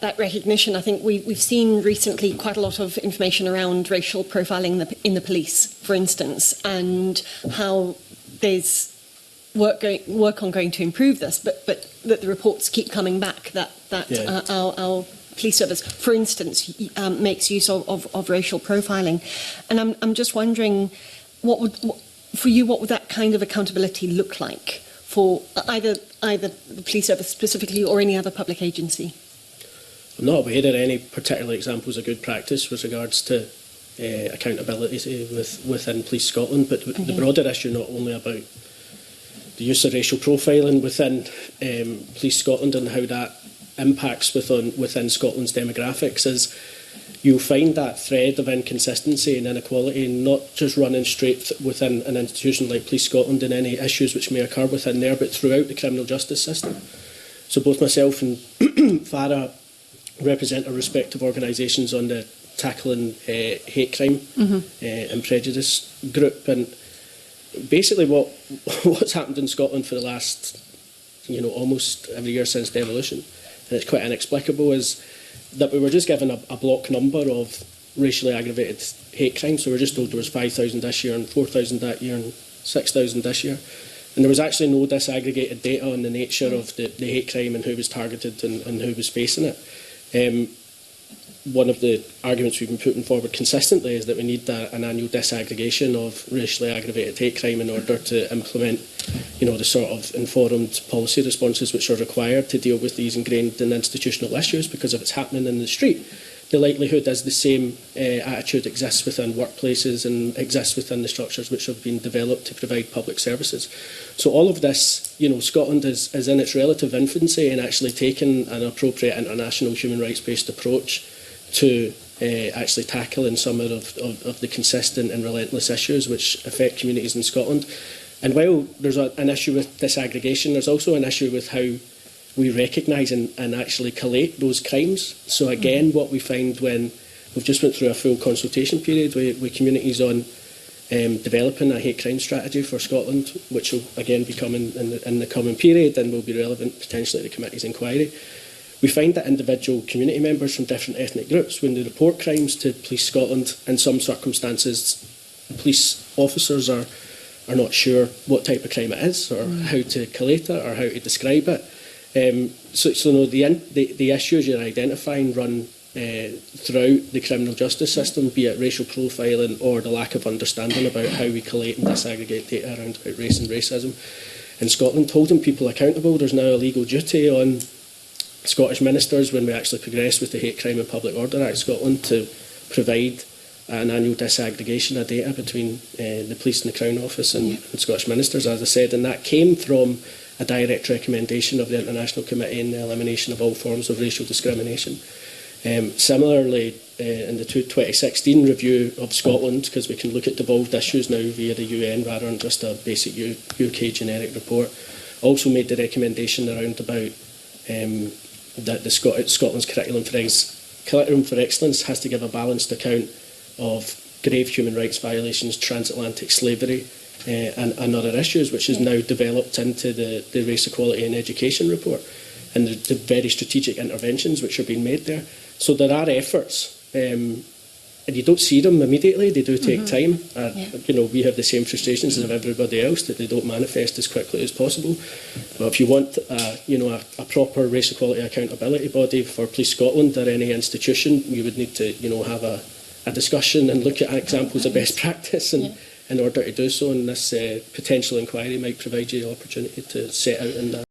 that recognition, I think we've seen recently quite a lot of information around racial profiling in the police, for instance, and how there's work ongoing to improve this, but that the reports keep coming back that our police service, for instance, makes use of racial profiling. And I'm just wondering, what would that kind of accountability look like for either the police service specifically or any other public agency? I'm not aware of any particular examples of good practice with regards to accountability within Police Scotland, but the broader issue not only about the use of racial profiling within Police Scotland and how that impacts within Scotland's demographics is you'll find that thread of inconsistency and inequality not just running straight within an institution like Police Scotland and any issues which may occur within there, but throughout the criminal justice system. So both myself and Farah represent our respective organisations on the Tackling Hate Crime and Prejudice group, and basically what's happened in Scotland for the last almost every year since devolution, and it's quite inexplicable, is that we were just given a block number of racially aggravated hate crimes. So we were just told there was 5,000 this year and 4,000 that year and 6,000 this year. And there was actually no disaggregated data on the nature of the hate crime and who was targeted and who was facing it. One of the arguments we've been putting forward consistently is that we need an annual disaggregation of racially aggravated hate crime in order to implement the sort of informed policy responses which are required to deal with these ingrained and institutional issues, because if it's happening in the street, the likelihood is the same attitude exists within workplaces and exists within the structures which have been developed to provide public services. So all of this, Scotland is in its relative infancy in actually taking an appropriate international human rights-based approach to actually tackling some of the consistent and relentless issues which affect communities in Scotland. And while there's an issue with disaggregation, there's also an issue with how we recognise and actually collate those crimes. So again, what we find when we've just went through a full consultation period with communities on developing a hate crime strategy for Scotland, which will again be coming in the coming period and will be relevant potentially to the committee's inquiry, we find that individual community members from different ethnic groups, when they report crimes to Police Scotland, in some circumstances, police officers are not sure what type of crime it is, or how to collate it, or how to describe it. So the issues you're identifying run throughout the criminal justice system, be it racial profiling or the lack of understanding about how we collate and disaggregate data around about race and racism. In Scotland, holding people accountable, there's now a legal duty on Scottish ministers, when we actually progress with the Hate Crime and Public Order Act Scotland, to provide an annual disaggregation of data between the police and the Crown Office and Scottish ministers, as I said, and that came from a direct recommendation of the International Committee in the Elimination of All Forms of Racial Discrimination. Similarly, in the 2016 review of Scotland, because we can look at devolved issues now via the UN rather than just a basic UK generic report, also made the recommendation around about that Scotland's curriculum for excellence has to give a balanced account of grave human rights violations, transatlantic slavery and other issues, which is now developed into the Race Equality in Education report and the very strategic interventions which are being made there. So there are efforts, and you don't see them immediately, they do take time. We have the same frustrations as everybody else, that they don't manifest as quickly as possible. But if you want a proper race equality accountability body for Police Scotland or any institution, you would need to have a discussion and look at examples of best practice, and in order to do so, and this potential inquiry might provide you the opportunity to set out in that.